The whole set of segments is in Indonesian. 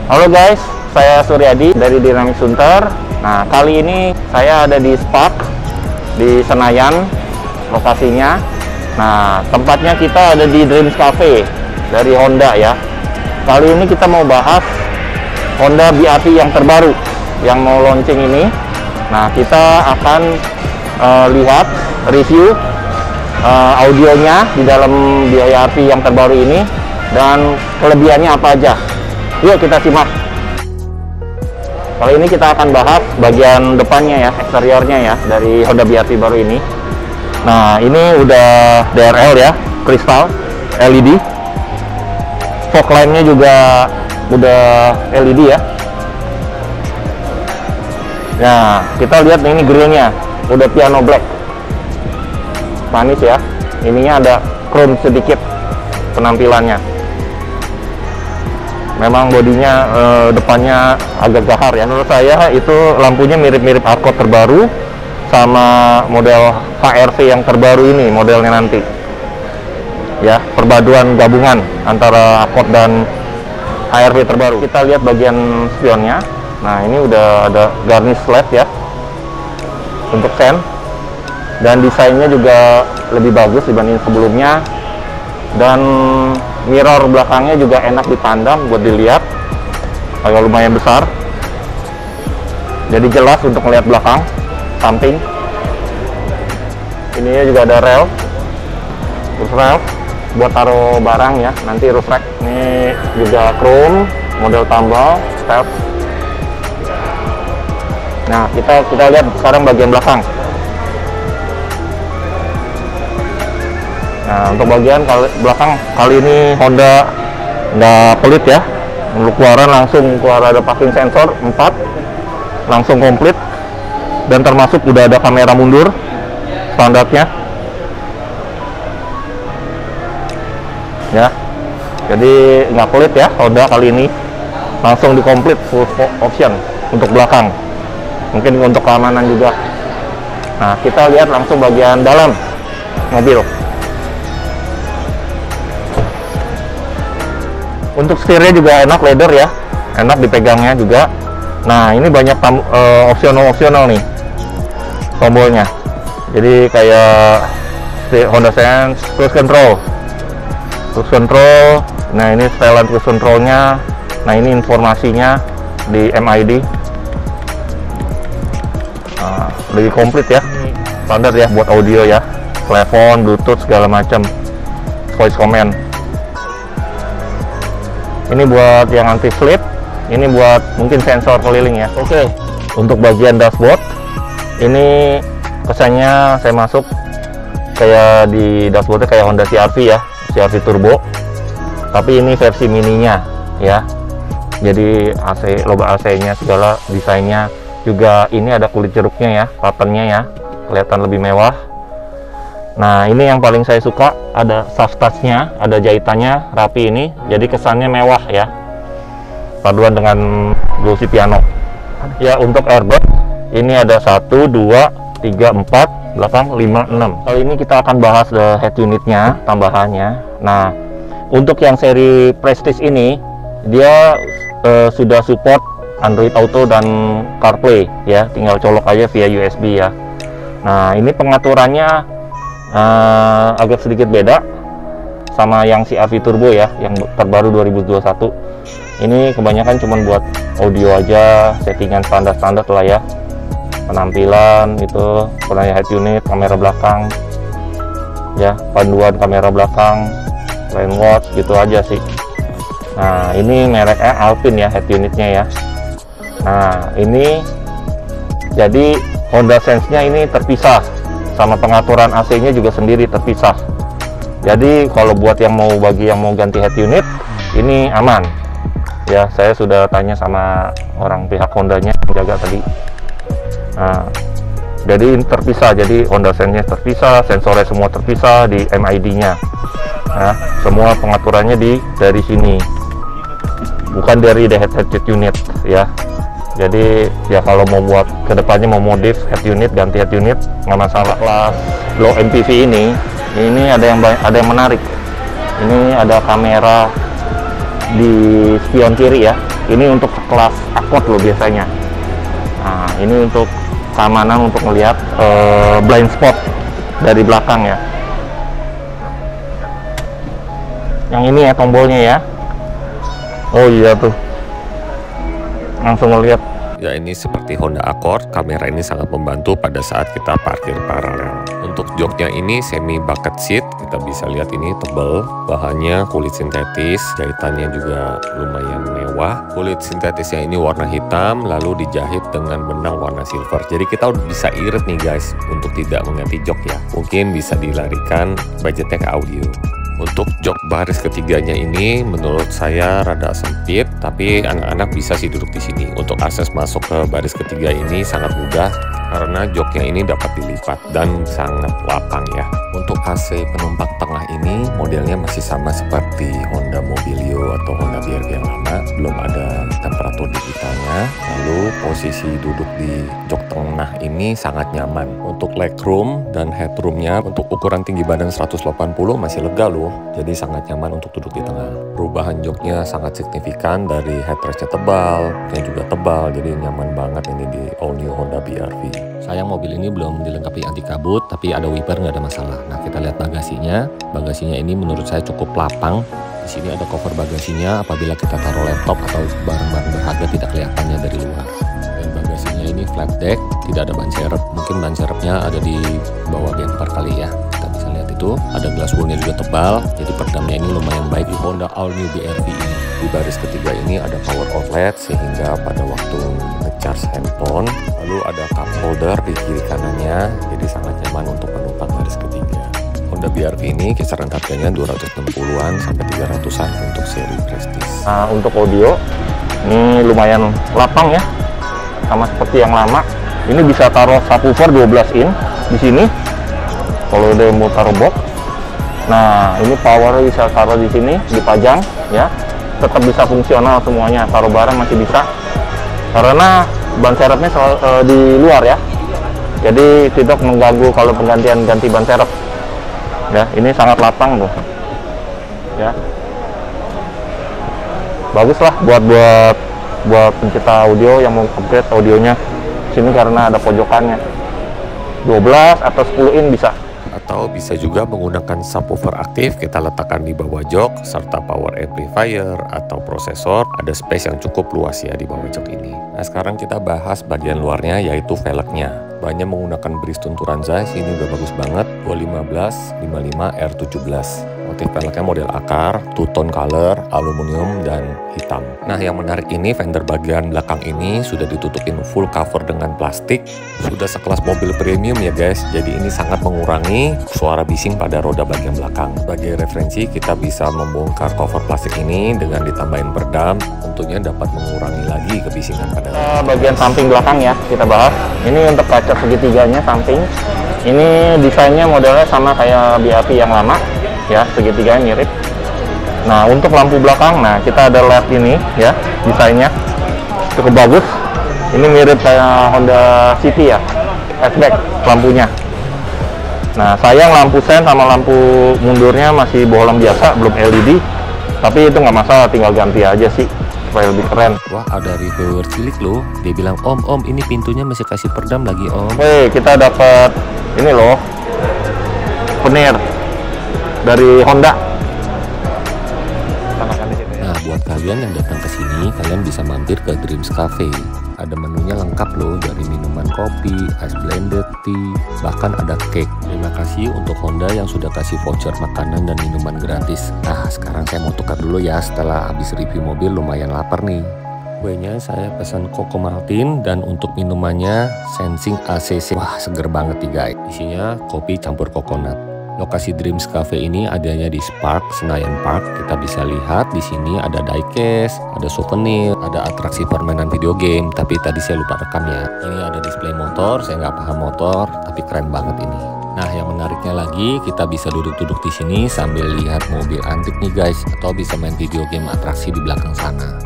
Halo guys, saya Suryadi dari Dynamic Sunter. Nah, kali ini saya ada di Spark di Senayan lokasinya. Nah, tempatnya kita ada di Dreams Cafe dari Honda ya. Kali ini kita mau bahas Honda BRV yang terbaru yang mau launching ini. Nah, kita akan lihat review audionya di dalam BRV yang terbaru ini dan kelebihannya apa aja. Yuk kita simak. Kali ini kita akan bahas bagian depannya ya, eksteriornya ya, dari Honda BRV baru ini. Nah, ini udah DRL ya, kristal LED. Fog lamp-nya juga udah LED ya. Nah, kita lihat ini grillnya udah piano black, manis ya. Ininya ada chrome sedikit penampilannya. Memang bodinya depannya agak gahar ya. Menurut saya itu lampunya mirip-mirip Accord terbaru sama model HR-V yang terbaru ini modelnya nanti. Ya, perpaduan gabungan antara Accord dan HR-V terbaru. Kita lihat bagian spionnya. Nah, ini udah ada garnish LED ya untuk sen. Dan desainnya juga lebih bagus dibanding sebelumnya. Dan mirror belakangnya juga enak dipandang buat dilihat, agak lumayan besar, jadi jelas untuk melihat belakang, samping. Ininya juga ada rel, roof rail buat taruh barang ya, nanti roof rack. Ini juga chrome, model tambal, stealth. Nah, kita lihat sekarang bagian belakang. Nah, untuk bagian belakang kali ini Honda nggak pelit ya. Untuk keluaran langsung ada parking sensor 4, langsung komplit, dan termasuk udah ada kamera mundur standarnya ya. Jadi nggak pelit ya Honda kali ini, langsung dikomplit full option untuk belakang, mungkin untuk keamanan juga. Nah, kita lihat langsung bagian dalam mobil. Untuk setirnya juga enak, leather ya, enak dipegangnya juga. Nah, ini banyak opsional nih tombolnya. Jadi kayak Honda Sense cruise control. Nah, ini setelan cruise controlnya. Nah, ini informasinya di MID. Nah, lebih komplit ya, standar ya buat audio ya, telepon, Bluetooth segala macam, voice command. Ini buat yang anti slip, ini buat mungkin sensor keliling ya. Oke, untuk bagian dashboard ini kesannya saya masuk kayak di dashboardnya kayak Honda CR-V ya, CR-V Turbo, tapi ini versi mininya ya. Jadi AC, logo AC-nya segala desainnya juga ini ada kulit jeruknya ya, patternnya ya, kelihatan lebih mewah. Nah, ini yang paling saya suka, ada soft touch-nya, ada jahitannya rapi ini, jadi kesannya mewah ya, paduan dengan glossy piano ya. Untuk airbag ini ada 1, 2, 3, 4, belakang 5, 6. Kali ini kita akan bahas the head unitnya, tambahannya. Nah, untuk yang seri Prestige ini dia sudah support Android Auto dan CarPlay ya, tinggal colok aja via USB ya. Nah, ini pengaturannya agak sedikit beda sama yang CR-V Turbo ya, yang terbaru 2021. Ini kebanyakan cuma buat audio aja, settingan standar-standar lah ya. Penampilan itu, penanya head unit, kamera belakang ya, panduan kamera belakang, lane watch gitu aja sih. Nah, ini mereknya Alpine ya, head unitnya ya. Nah, ini jadi Honda Sense-nya ini terpisah, sama pengaturan AC-nya juga sendiri terpisah. Jadi kalau buat yang mau ganti head unit, ini aman. Ya, saya sudah tanya sama orang pihak Hondanya yang jaga tadi. Nah, jadi terpisah, jadi Honda Sense-nya terpisah, sensornya semua terpisah di MID-nya. Nah, semua pengaturannya dari sini, bukan dari the head unit ya. Jadi ya kalau mau buat kedepannya mau modif head unit, ganti head unit, nggak masalah. Kelas low MPV ini ada yang menarik. Ini ada kamera di spion kiri ya. Ini untuk kelas Accord loh biasanya. Nah, ini untuk keamanan, untuk melihat blind spot dari belakang ya. Yang ini ya tombolnya ya. Oh iya tuh, langsung ngeliat. Ya, ini seperti Honda Accord, kamera ini sangat membantu pada saat kita parkir paralel. Untuk joknya ini semi bucket seat, kita bisa lihat ini tebal, bahannya kulit sintetis, jahitannya juga lumayan mewah. Kulit sintetisnya ini warna hitam, lalu dijahit dengan benang warna silver. Jadi kita udah bisa irit nih guys, untuk tidak mengganti jok ya. Mungkin bisa dilarikan budgetnya ke audio. Untuk jok baris ketiganya ini menurut saya rada sempit, tapi anak-anak bisa sih duduk di sini. Untuk akses masuk ke baris ketiga ini sangat mudah karena joknya ini dapat dilipat dan sangat lapang ya. Untuk AC penumpang tengah ini modelnya masih sama seperti Honda Mobilio atau Honda BRV yang lama, belum ada temperatur digitalnya. Lalu posisi duduk di jok tengah ini sangat nyaman. Untuk legroom dan headroomnya untuk ukuran tinggi badan 180 masih lega loh. Jadi sangat nyaman untuk duduk di tengah. Perubahan joknya sangat signifikan, dari headrestnya tebal, yang juga tebal, jadi nyaman banget ini di all new Honda BRV. Sayang mobil ini belum dilengkapi anti kabut, tapi ada wiper nggak ada masalah. Nah, kita lihat bagasinya. Bagasinya ini menurut saya cukup lapang. Di sini ada cover bagasinya apabila kita taruh laptop atau barang-barang berharga tidak kelihatannya dari luar. Dan bagasinya ini flat deck, tidak ada ban serep. Mungkin ban serepnya ada di bawah bumper kali ya. Kita bisa lihat itu, ada glass wool-nya juga tebal, jadi peredamnya ini lumayan baik di Honda All New BRV ini. Di baris ketiga ini ada power outlet sehingga pada waktu ngecharge handphone, lalu ada cup holder di kiri kanannya, jadi sangat nyaman untuk penumpang baris ketiga. Honda BRV ini kisaran harganya 260-an sampai 300-an untuk seri Prestige. Nah, untuk audio ini lumayan lapang ya, sama seperti yang lama. Ini bisa taruh subwoofer 12 in di sini. Kalau udah mau taruh box, nah ini power bisa taruh di sini, dipajang ya, tetap bisa fungsional semuanya. Taruh barang masih bisa, karena ban serepnya di luar ya, jadi tidak mengganggu kalau penggantian ganti ban serep. Ya, ini sangat lapang tuh, ya, bagus lah buat pencinta audio yang mau upgrade audionya. Sini karena ada pojokannya, 12 atau 10 in bisa. Atau bisa juga menggunakan subwoofer aktif, kita letakkan di bawah jok, serta power amplifier atau prosesor. Ada space yang cukup luas ya di bawah jok ini. Nah, sekarang kita bahas bagian luarnya, yaitu velgnya. Banyak menggunakan Bridgestone Turanza, ini udah bagus banget, 215 55 R17. Motif velgnya model akar, two-tone color, aluminium, dan hitam. Nah, yang menarik ini fender bagian belakang ini sudah ditutupin full cover dengan plastik. Sudah sekelas mobil premium ya guys, jadi ini sangat mengurangi suara bising pada roda bagian belakang. Sebagai referensi, kita bisa membongkar cover plastik ini dengan ditambahin peredam, tentunya dapat mengurangi lagi kebisingan pada bagian samping belakang ya, kita bahas. Ini untuk kaca segitiganya samping. Ini desainnya modelnya sama kayak BRV yang lama ya, segitiganya mirip. Nah, untuk lampu belakang, nah kita ada LED ini ya, desainnya cukup bagus. Ini mirip kayak Honda City ya, hatchback lampunya. Nah, sayang lampu sen sama lampu mundurnya masih bohlam biasa, belum LED. Tapi itu nggak masalah, tinggal ganti aja sih supaya lebih keren. Wah, ada reviewer cilik loh, dia bilang, om ini pintunya masih kasih peredam lagi om. Woi, kita dapat ini loh, penir dari Honda. Nah, buat kalian yang datang ke sini, kalian bisa mampir ke Dreams Cafe. Ada menunya lengkap loh, dari minuman kopi, ice blended tea, bahkan ada cake. Terima kasih untuk Honda yang sudah kasih voucher makanan dan minuman gratis. Nah, sekarang saya mau tukar dulu ya, setelah habis review mobil lumayan lapar nih. Kuenya saya pesan Coco Martin, dan untuk minumannya Sensing ACC. Wah, seger banget nih guys. Isinya kopi campur coconut. Lokasi Dreams Cafe ini adanya di Spark, Senayan Park. Kita bisa lihat di sini ada diecast, ada souvenir, ada atraksi permainan video game. Tapi tadi saya lupa rekam ya. Ini ada display motor, saya nggak paham motor, tapi keren banget ini. Nah, yang menariknya lagi, kita bisa duduk-duduk di sini sambil lihat mobil antik nih guys, atau bisa main video game atraksi di belakang sana.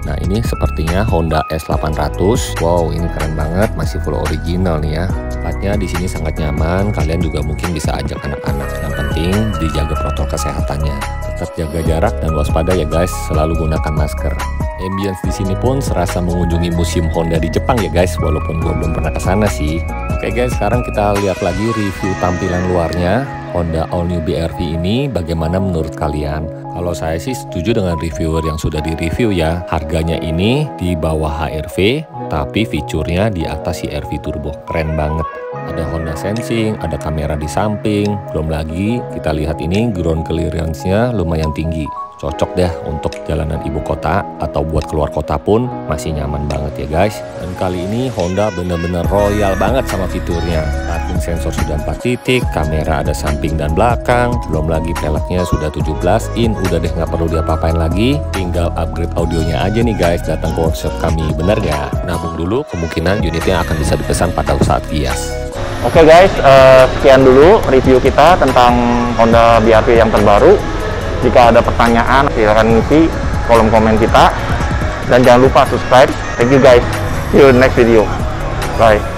Nah, ini sepertinya Honda S800. Wow, ini keren banget, masih full original nih ya. Tempatnya di sini sangat nyaman. Kalian juga mungkin bisa ajak anak-anak. Yang penting dijaga protokol kesehatannya. Tetap jaga jarak dan waspada ya guys. Selalu gunakan masker. Ambience di sini pun serasa mengunjungi museum Honda di Jepang ya guys. Walaupun gue belum pernah ke sana sih. Oke guys, sekarang kita lihat lagi review tampilan luarnya Honda All New BR-V ini. Bagaimana menurut kalian? Kalau saya sih setuju dengan reviewer yang sudah di-review ya. Harganya ini di bawah HR-V, tapi fiturnya di atas HR-V Turbo. Keren banget. Ada Honda Sensing, ada kamera di samping. Belum lagi kita lihat ini ground clearance-nya lumayan tinggi. Cocok deh untuk jalanan ibu kota atau buat keluar kota pun masih nyaman banget ya guys. Dan kali ini Honda bener-bener royal banget sama fiturnya. Parking sensor sudah 4 titik, kamera ada samping dan belakang. Belum lagi peleknya sudah 17 in, udah deh nggak perlu diapa-apain lagi. Tinggal upgrade audionya aja nih guys, datang ke workshop kami, bener nggak? Nabung dulu, kemungkinan unitnya akan bisa dipesan pada saat kias. Oke guys, sekian dulu review kita tentang Honda BR-V yang terbaru. Jika ada pertanyaan, silahkan isi kolom komen kita. Dan jangan lupa subscribe. Thank you guys. See you in the next video. Bye.